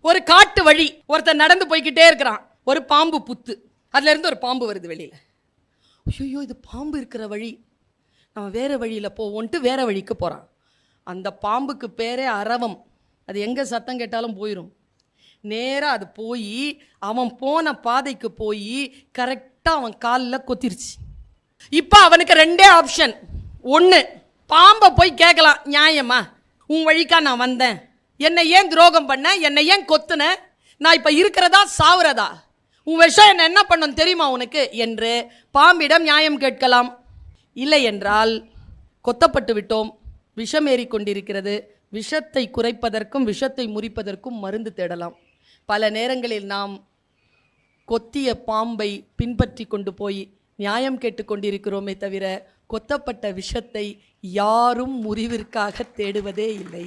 ஒரு காட்டு வழி, ஒருத்தர் நடந்து போய்கிட்டே இருக்கிறான். ஒரு பாம்பு புத்து, அதுல இருந்து ஒரு பாம்பு வருது வெளியில. ஐயோ, இது பாம்பு இருக்கிற வழி, நம்ம வேற வழியில போவோன்ட்டு வேற வழிக்கு போறான். அந்த பாம்புக்கு பேரே அரவம். அது எங்க சத்தம் கேட்டாலும் போயிடும். நேரா அது போய் அவன் போன பாதைக்கு போய் கரெக்டா அவன் காலில் கொத்திருச்சு. இப்போ அவனுக்கு ரெண்டே ஆப்ஷன். ஒன்று, பாம்பை போய் கேட்கலாம், நியாயமா உன் வழிக்கா நான் வந்தேன், என்னை ஏன் துரோகம் பண்ண, என்னை ஏன் கொத்துன, நான் இப்போ இருக்கிறதா சாவுறதா, உன் விஷம் என்ன என்ன பண்ணும் தெரியுமா உனக்கு என்று பாம்பிடம் நியாயம் கேட்கலாம். இல்லை என்றால் கொத்தப்பட்டு விட்டோம், விஷம் ஏறிக்கொண்டிருக்கிறது, விஷத்தை குறைப்பதற்கும் விஷத்தை முறிப்பதற்கும் மருந்து தேடலாம். பல நேரங்களில் நாம் கொத்திய பாம்பை பின்பற்றி கொண்டு போய் நியாயம் கேட்டுக்கொண்டிருக்கிறோமே தவிர கொத்தப்பட்ட விஷத்தை யாரும் முறிவிற்காக தேடுவதே இல்லை.